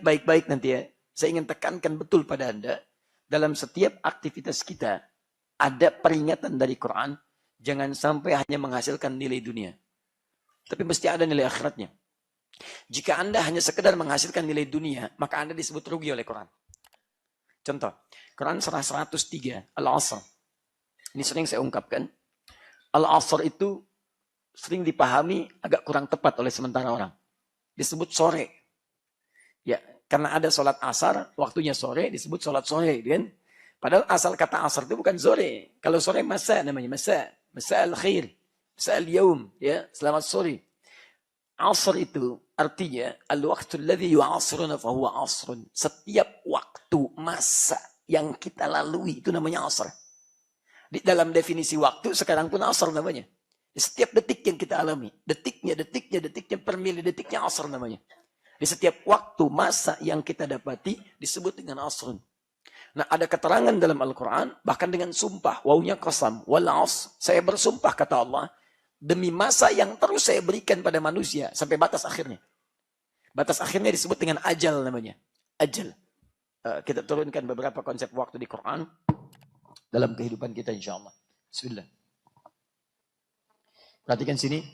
baik-baik nanti ya. Saya ingin tekankan betul pada Anda. Dalam setiap aktivitas kita, ada peringatan dari Quran. Jangan sampai hanya menghasilkan nilai dunia. Tapi mesti ada nilai akhiratnya. Jika Anda hanya sekedar menghasilkan nilai dunia, maka Anda disebut rugi oleh Quran. Contoh, Quran surah 103, Al-Asr. Ini sering saya ungkapkan. Al-Asr itu sering dipahami agak kurang tepat oleh sementara orang. Disebut sore. Ya, karena ada sholat asar, waktunya sore, disebut sholat sore. Kan? Padahal asal kata asar itu bukan sore. Kalau sore masa namanya, masa. Masa al-khair. Masa al-yaum. Ya, selamat sore. Asr itu artinya al-waqtu alladhi yu'asruna fahuwa asrun. Setiap waktu, masa yang kita lalui itu namanya asr. Di dalam definisi waktu sekarang pun asr namanya. Setiap detik yang kita alami, detiknya per mili detiknya asr namanya. Di setiap waktu, masa yang kita dapati disebut dengan asrun. Nah, ada keterangan dalam Al-Quran, bahkan dengan sumpah, wawunya qasam, wal asr, saya bersumpah kata Allah, demi masa yang terus saya berikan pada manusia, sampai batas akhirnya. Batas akhirnya disebut dengan ajal namanya. Ajal. Kita turunkan beberapa konsep waktu di Quran, dalam kehidupan kita insya Allah. Bismillah. Perhatikan sini.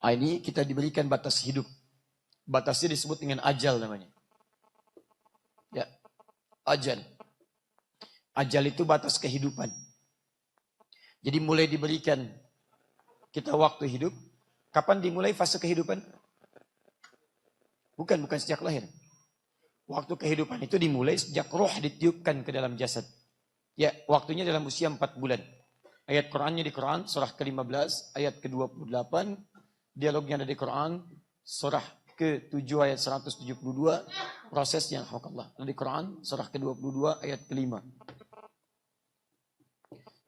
Ini kita diberikan batas hidup. Batasnya disebut dengan ajal namanya. Ya, ajal. Ajal itu batas kehidupan. Jadi mulai diberikan kita waktu hidup. Kapan dimulai fase kehidupan? Bukan sejak lahir. Waktu kehidupan itu dimulai sejak roh ditiupkan ke dalam jasad. Ya, waktunya dalam usia 4 bulan. Ayat Qurannya di Quran, surah ke-15, ayat ke-28. Dialognya ada di Quran, surah ke-7 ayat 172, prosesnya Allah. Di Quran, surah ke-22 ayat ke-5.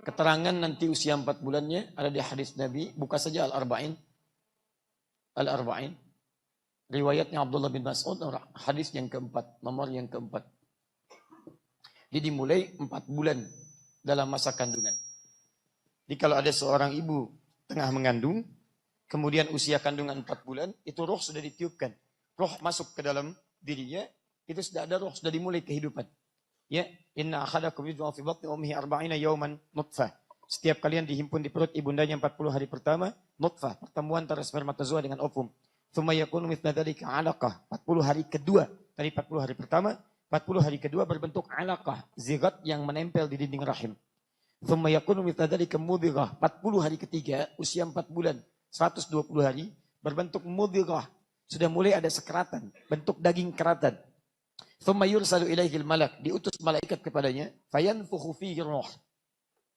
Keterangan nanti usia 4 bulannya ada di hadis Nabi, buka saja Al-Arba'in. Al-Arba'in. Riwayatnya Abdullah bin Mas'ud, hadis yang keempat, nomor yang keempat. Jadi dimulai 4 bulan dalam masa kandungan. Jadi kalau ada seorang ibu tengah mengandung, kemudian usia kandungan 4 bulan, itu roh sudah ditiupkan. Roh masuk ke dalam dirinya, itu sudah ada roh, sudah dimulai kehidupan. Ya, inna akhadakum yudwa fi batni ummihi 40 yawman nutfah. Setiap kalian dihimpun di perut ibundanya 40 hari pertama, nutfah, pertemuan antara spermatozoa dengan ovum. Tsumma yakunu mithla dzalika 'alaqah. 40 hari kedua, tadi 40 hari pertama, 40 hari kedua berbentuk 'alaqah, zigot yang menempel di dinding rahim. Tsumma yakunu mithla dzalika mudghah. 40 hari ketiga, usia 4 bulan, 120 hari, berbentuk mudghah. Sudah mulai ada sekeratan, bentuk daging keratan. Tsumma yursalu ilaihil malak, diutus malaikat kepadanya, fayanfukhu fihi ruh.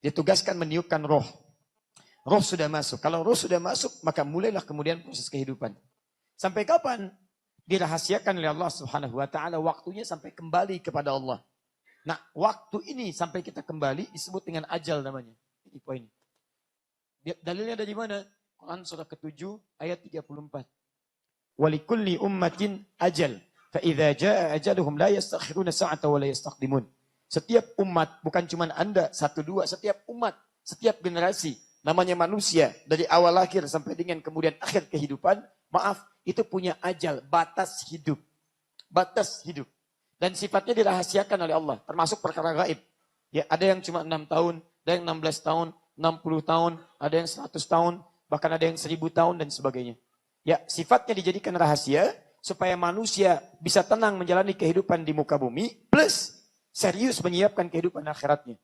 Ditugaskan meniupkan roh. Roh sudah masuk. Kalau roh sudah masuk, maka mulailah kemudian proses kehidupan. Sampai kapan? Dirahasiakan oleh Allah Subhanahu wa taala, waktunya sampai kembali kepada Allah. Nah, waktu ini sampai kita kembali disebut dengan ajal namanya. Ini poin. Dalilnya dari mana? Quran surah ke-7 ayat 34. Walikulli ummatin ajal. Fa'idha ja'a ajaluhum la yastakhiruna sa'ata wa la yastaqdimun. Setiap umat, bukan cuma Anda, 1, 2, setiap umat, setiap generasi, namanya manusia, dari awal lahir sampai dengan kemudian akhir kehidupan, maaf, itu punya ajal, batas hidup. Batas hidup. Dan sifatnya dirahasiakan oleh Allah, termasuk perkara gaib. Ya, ada yang cuma 6 tahun, ada yang 16 tahun, 60 tahun, ada yang 100 tahun, bahkan ada yang 1000 tahun dan sebagainya. Ya, sifatnya dijadikan rahasia, supaya manusia bisa tenang menjalani kehidupan di muka bumi, plus serius menyiapkan kehidupan akhiratnya.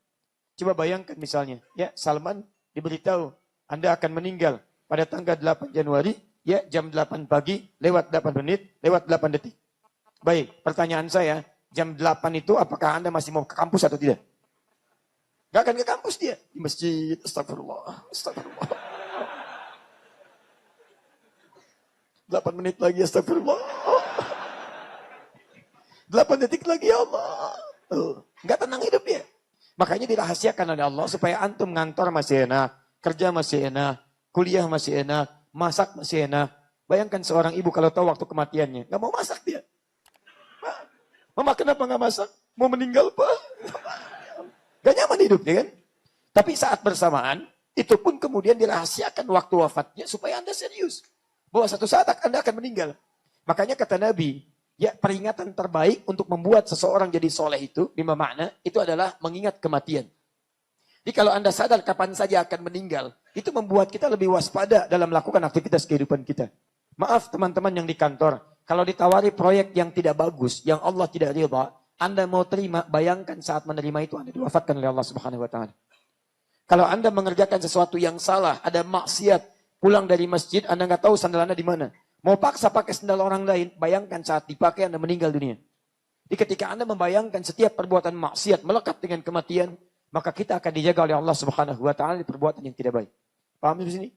Coba bayangkan misalnya, ya Salman diberitahu, Anda akan meninggal pada tanggal 8 Januari, ya jam 8 pagi, lewat 8 menit, lewat 8 detik. Baik, pertanyaan saya, jam 8 itu apakah Anda masih mau ke kampus atau tidak? Gak akan ke kampus dia, di masjid, astagfirullah, astagfirullah. 8 menit lagi, astagfirullah. 8 detik lagi, ya Allah. Enggak tenang hidup ya. Makanya dirahasiakan oleh Allah supaya antum ngantor masih enak, kerja masih enak, kuliah masih enak, masak masih enak. Bayangkan seorang ibu kalau tahu waktu kematiannya, nggak mau masak dia. Mama kenapa nggak masak? Mau meninggal Pak? Gak nyaman hidupnya kan? Tapi saat bersamaan, itu pun kemudian dirahasiakan waktu wafatnya supaya Anda serius. Bahwa satu saat Anda akan meninggal. Makanya kata Nabi, ya peringatan terbaik untuk membuat seseorang jadi soleh itu, 5 makna, itu adalah mengingat kematian. Jadi kalau Anda sadar kapan saja akan meninggal, itu membuat kita lebih waspada dalam melakukan aktivitas kehidupan kita. Maaf teman-teman yang di kantor, kalau ditawari proyek yang tidak bagus, yang Allah tidak ridha, Anda mau terima, bayangkan saat menerima itu Anda diwafatkan oleh Allah Subhanahu wa taala. Kalau Anda mengerjakan sesuatu yang salah, ada maksiat, pulang dari masjid, Anda nggak tahu sandal Anda di mana. Mau paksa pakai sandal orang lain, bayangkan saat dipakai Anda meninggal dunia. Jadi ketika Anda membayangkan setiap perbuatan maksiat melekat dengan kematian, maka kita akan dijaga oleh Allah Subhanahu wa taala di perbuatan yang tidak baik. Paham di sini?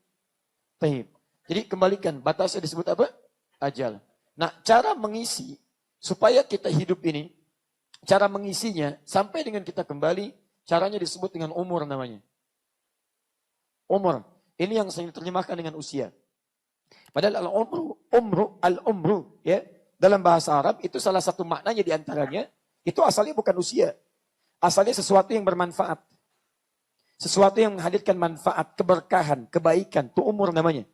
Baik. Jadi kembalikan, batasnya disebut apa? Ajal. Nah, cara mengisi supaya kita hidup ini, cara mengisinya sampai dengan kita kembali, caranya disebut dengan umur namanya. Umur. Ini yang sering diterjemahkan dengan usia. Padahal al-umru, ya, dalam bahasa Arab itu salah satu maknanya diantaranya, itu asalnya bukan usia. Asalnya sesuatu yang bermanfaat. Sesuatu yang menghadirkan manfaat, keberkahan, kebaikan. Itu umur namanya.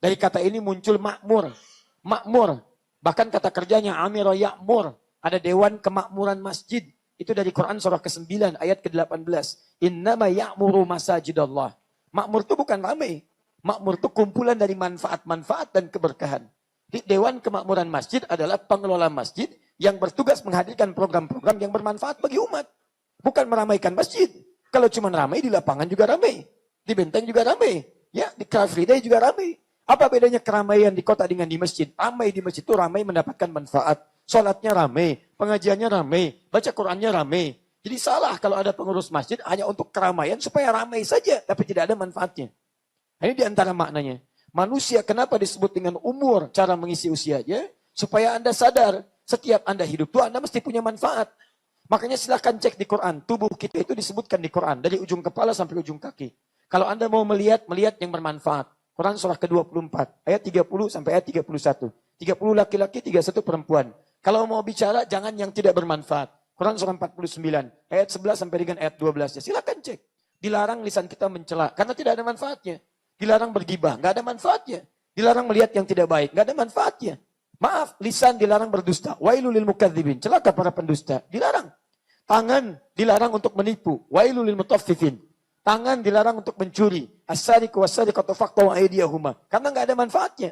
Dari kata ini muncul makmur. Makmur. Bahkan kata kerjanya amira ya'mur. Ada dewan kemakmuran masjid. Itu dari Quran surah ke-9 ayat ke-18. Innama ya'muru masajidallah. Makmur itu bukan ramai. Makmur itu kumpulan dari manfaat-manfaat dan keberkahan. Di Dewan Kemakmuran Masjid adalah pengelola masjid yang bertugas menghadirkan program-program yang bermanfaat bagi umat. Bukan meramaikan masjid. Kalau cuma ramai, di lapangan juga ramai. Di benteng juga ramai. Ya, di Car Free Day juga ramai. Apa bedanya keramaian di kota dengan di masjid? Ramai di masjid itu ramai mendapatkan manfaat. Sholatnya ramai, pengajiannya ramai, baca Qurannya ramai. Jadi salah kalau ada pengurus masjid hanya untuk keramaian supaya ramai saja, tapi tidak ada manfaatnya. Ini diantara maknanya. Manusia kenapa disebut dengan umur, cara mengisi usianya? Supaya Anda sadar, setiap Anda hidup itu Anda mesti punya manfaat. Makanya silahkan cek di Quran. Tubuh kita itu disebutkan di Quran. Dari ujung kepala sampai ujung kaki. Kalau Anda mau melihat yang bermanfaat. Quran surah ke-24. Ayat 30 sampai ayat 31. 30 laki-laki, 31 perempuan. Kalau mau bicara, jangan yang tidak bermanfaat. Quran surah 49. Ayat 11 sampai dengan ayat 12. Silahkan cek. Dilarang lisan kita mencela. Karena tidak ada manfaatnya. Dilarang bergibah. Nggak ada manfaatnya. Dilarang melihat yang tidak baik. Nggak ada manfaatnya. Maaf, lisan dilarang berdusta. Wailul lil mukadzibin. Celaka para pendusta. Dilarang. Tangan dilarang untuk menipu. Wailul lil mutaffifin. Tangan dilarang untuk mencuri. As-sariqu was-sariqatu faqtu aydiyahuma. Karena enggak ada manfaatnya.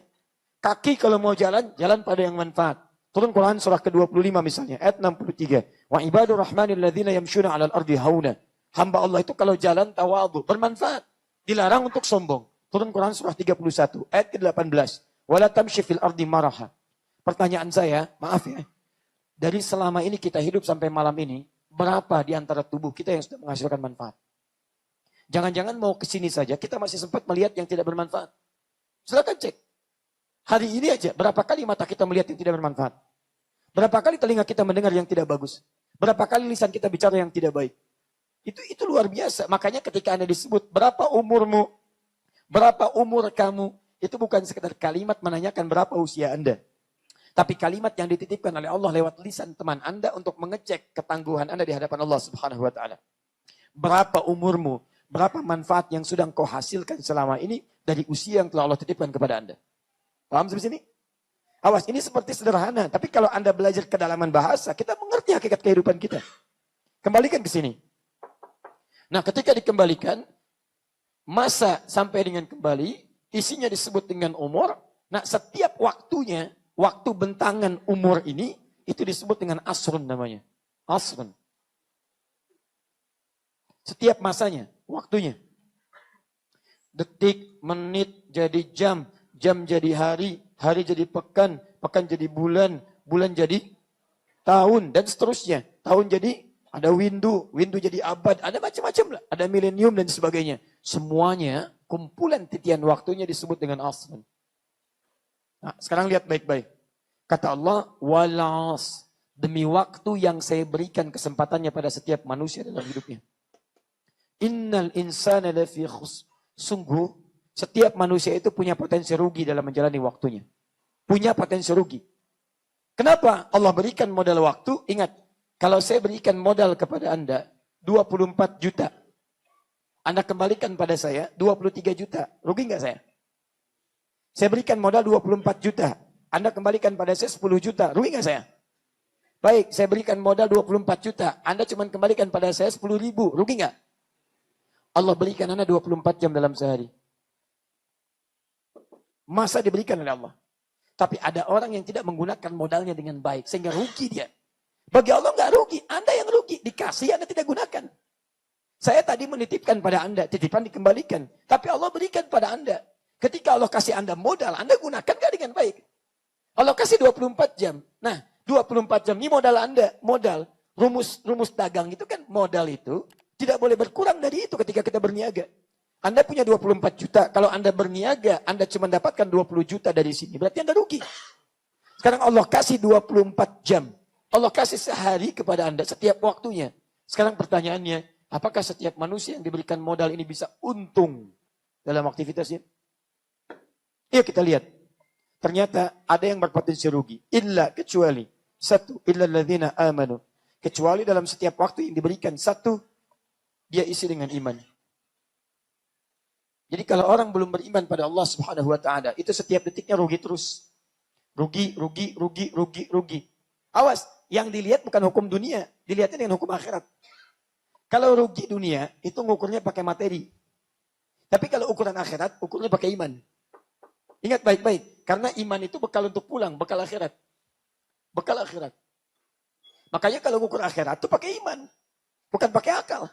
Kaki kalau mau jalan, jalan pada yang manfaat. Turun Quran surah ke-25 misalnya, ayat 63. Wa ibadur rahmanil ladzina yamshuna 'alal ardi hauna. Hamba Allah itu kalau jalan tawadhu, bermanfaat. Dilarang untuk sombong. Turun Quran surah 31, ayat ke-18. Wala tamshi fil ardi maraha. Pertanyaan saya, maaf ya. Dari selama ini kita hidup sampai malam ini, berapa di antara tubuh kita yang sudah menghasilkan manfaat? Jangan-jangan mau ke sini saja, kita masih sempat melihat yang tidak bermanfaat. Silakan cek. Hari ini aja, berapa kali mata kita melihat yang tidak bermanfaat? Berapa kali telinga kita mendengar yang tidak bagus? Berapa kali lisan kita bicara yang tidak baik? Itu luar biasa. Makanya ketika Anda disebut, berapa umurmu? Berapa umur kamu? Itu bukan sekedar kalimat menanyakan berapa usia Anda. Tapi kalimat yang dititipkan oleh Allah lewat lisan teman Anda untuk mengecek ketangguhan Anda di hadapan Allah Subhanahu wa taala. Berapa umurmu? Berapa manfaat yang sudah kau hasilkan selama ini dari usia yang telah Allah titipkan kepada Anda? Paham sampai sini? Awas, ini seperti sederhana. Tapi kalau Anda belajar kedalaman bahasa, kita mengerti hakikat kehidupan kita. Kembalikan ke sini. Nah, ketika dikembalikan, masa sampai dengan kembali, isinya disebut dengan umur. Nah, setiap waktunya, waktu bentangan umur ini, itu disebut dengan asrun namanya. Asrun. Setiap masanya, waktunya. Detik, menit, jadi jam, jam jadi hari, hari jadi pekan, pekan jadi bulan, bulan jadi tahun, dan seterusnya. Tahun jadi, ada windu, windu jadi abad, ada macam-macam lah. Ada milenium dan sebagainya. Semuanya, kumpulan titian waktunya disebut dengan asrun. Nah, sekarang lihat baik-baik. Kata Allah, walas, demi waktu yang saya berikan kesempatannya pada setiap manusia dalam hidupnya. Innal insana lafi khusr. Sungguh, setiap manusia itu punya potensi rugi dalam menjalani waktunya. Punya potensi rugi. Kenapa Allah berikan modal waktu? Ingat, kalau saya berikan modal kepada Anda 24 juta. Anda kembalikan pada saya 23 juta. Rugi nggak saya? Saya berikan modal 24 juta. Anda kembalikan pada saya 10 juta. Rugi nggak saya? Baik, saya berikan modal 24 juta. Anda cuma kembalikan pada saya 10 ribu. Rugi nggak? Allah berikan Anda 24 jam dalam sehari. Masa diberikan oleh Allah. Tapi ada orang yang tidak menggunakan modalnya dengan baik. Sehingga rugi dia. Bagi Allah nggak rugi. Anda yang rugi. Dikasih, Anda tidak gunakan. Saya tadi menitipkan pada Anda. Titipan dikembalikan. Tapi Allah berikan pada Anda. Ketika Allah kasih Anda modal, Anda gunakan nggak dengan baik? Allah kasih 24 jam. Nah, 24 jam ini modal Anda. Modal. Rumus dagang itu kan modal itu tidak boleh berkurang dari itu ketika kita berniaga. Anda punya 24 juta. Kalau Anda berniaga, Anda cuma dapatkan 20 juta dari sini. Berarti Anda rugi. Sekarang Allah kasih 24 jam. Allah kasih sehari kepada Anda setiap waktunya. Sekarang pertanyaannya, apakah setiap manusia yang diberikan modal ini bisa untung dalam aktivitasnya? Yuk kita lihat. Ternyata ada yang berpotensi rugi. Kecuali. Satu. Illa alladzina amanu. Kecuali dalam setiap waktu yang diberikan. Satu. Dia isi dengan iman. Jadi kalau orang belum beriman pada Allah Subhanahu wa taala, itu setiap detiknya rugi terus. Rugi. Awas, yang dilihat bukan hukum dunia, dilihatnya dengan hukum akhirat. Kalau rugi dunia, itu ngukurnya pakai materi. Tapi kalau ukuran akhirat, ukurnya pakai iman. Ingat baik-baik, karena iman itu bekal untuk pulang, bekal akhirat. Bekal akhirat. Makanya kalau ukur akhirat itu pakai iman, bukan pakai akal.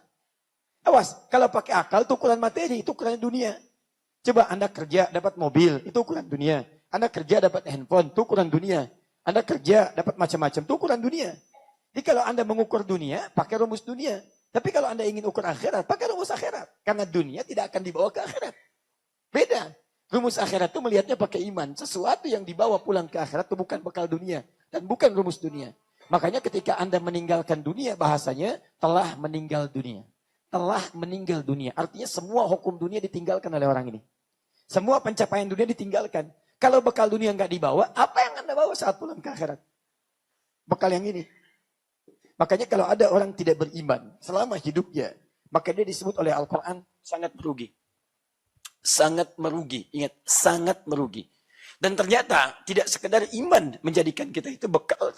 Awas, kalau pakai akal itu ukuran materi, itu ukuran dunia. Coba Anda kerja dapat mobil, itu ukuran dunia. Anda kerja dapat handphone, itu ukuran dunia. Anda kerja dapat macam-macam, itu ukuran dunia. Jadi kalau Anda mengukur dunia, pakai rumus dunia. Tapi kalau Anda ingin ukur akhirat, pakai rumus akhirat. Karena dunia tidak akan dibawa ke akhirat. Beda. Rumus akhirat itu melihatnya pakai iman. Sesuatu yang dibawa pulang ke akhirat itu bukan bekal dunia. Dan bukan rumus dunia. Makanya ketika Anda meninggalkan dunia, bahasanya telah meninggal dunia. Telah meninggal dunia. Artinya semua hukum dunia ditinggalkan oleh orang ini. Semua pencapaian dunia ditinggalkan. Kalau bekal dunia nggak dibawa, apa yang Anda bawa saat pulang ke akhirat? Bekal yang ini. Makanya kalau ada orang tidak beriman selama hidupnya, maka dia disebut oleh Al-Quran sangat merugi. Sangat merugi. Ingat, sangat merugi. Dan ternyata tidak sekedar iman menjadikan kita itu bekal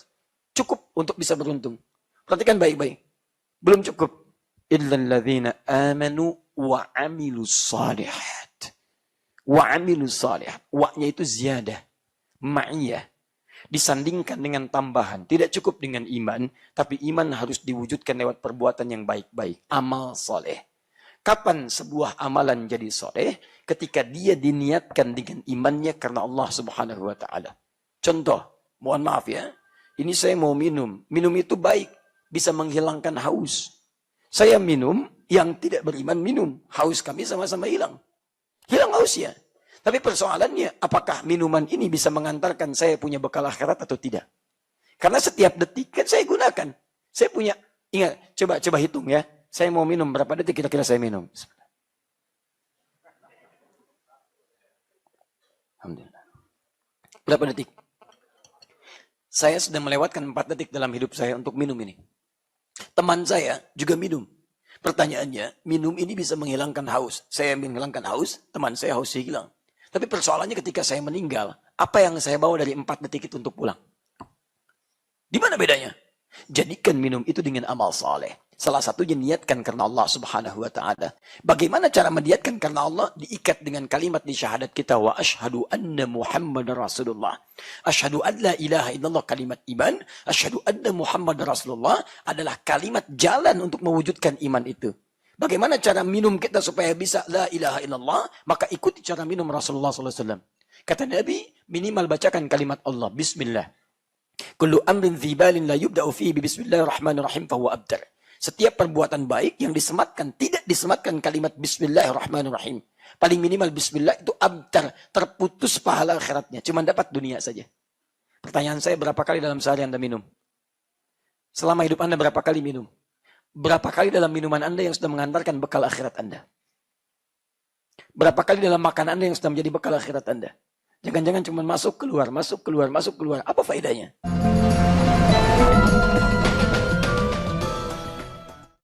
cukup untuk bisa beruntung. Perhatikan baik-baik. Belum cukup. Illalladzina amanu wa amilus salihat. Wa amilus salihat. Wa-nya itu ziyadah. Ma'iyah. Disandingkan dengan tambahan. Tidak cukup dengan iman. Tapi iman harus diwujudkan lewat perbuatan yang baik-baik. Amal soleh. Kapan sebuah amalan jadi soleh? Ketika dia diniatkan dengan imannya karena Allah Subhanahu wa ta'ala. Contoh. Mohon maaf ya. Ini saya mau minum. Minum itu baik. Bisa menghilangkan haus. Saya minum, yang tidak beriman minum. Haus kami sama-sama hilang. Hilang hausnya. Tapi persoalannya, apakah minuman ini bisa mengantarkan saya punya bekal akhirat atau tidak? Karena setiap detik kan saya gunakan. Saya punya, ingat, coba hitung ya. Saya mau minum, berapa detik kira-kira saya minum? Alhamdulillah. Berapa detik? Saya sudah melewatkan 4 detik dalam hidup saya untuk minum ini. Teman saya juga minum. Pertanyaannya, minum ini bisa menghilangkan haus. Saya menghilangkan haus, teman saya hausnya hilang. Tapi persoalannya ketika saya meninggal, apa yang saya bawa dari 4 detik itu untuk pulang? Di mana bedanya? Jadikan minum itu dengan amal saleh. Salah satunya niatkan karena Allah Subhanahu wa ta'ala. Bagaimana cara meniatkan karena Allah? Diikat dengan kalimat di syahadat kita. Wa ashhadu anna Muhammad Rasulullah. Ashhadu an la ilaha illallah, kalimat iman. Ashhadu anna Muhammad Rasulullah adalah kalimat jalan untuk mewujudkan iman itu. Bagaimana cara minum kita supaya bisa la ilaha illallah? Maka ikuti cara minum Rasulullah SAW. Kata Nabi, minimal bacakan kalimat Allah. Bismillah. Kullu amrin dhibalin la yubda'u fihi bismillahirrahmanirrahim fahuwa abtar. Setiap perbuatan baik yang disematkan, tidak disematkan kalimat bismillahirrahmanirrahim. Paling minimal bismillah itu abtar, terputus pahala akhiratnya. Cuma dapat dunia saja. Pertanyaan saya, berapa kali dalam sehari Anda minum? Selama hidup Anda berapa kali minum? Berapa kali dalam minuman Anda yang sudah mengantarkan bekal akhirat Anda? Berapa kali dalam makan Anda yang sudah menjadi bekal akhirat Anda? Jangan-jangan cuma masuk keluar, masuk keluar, masuk keluar. Apa faedahnya?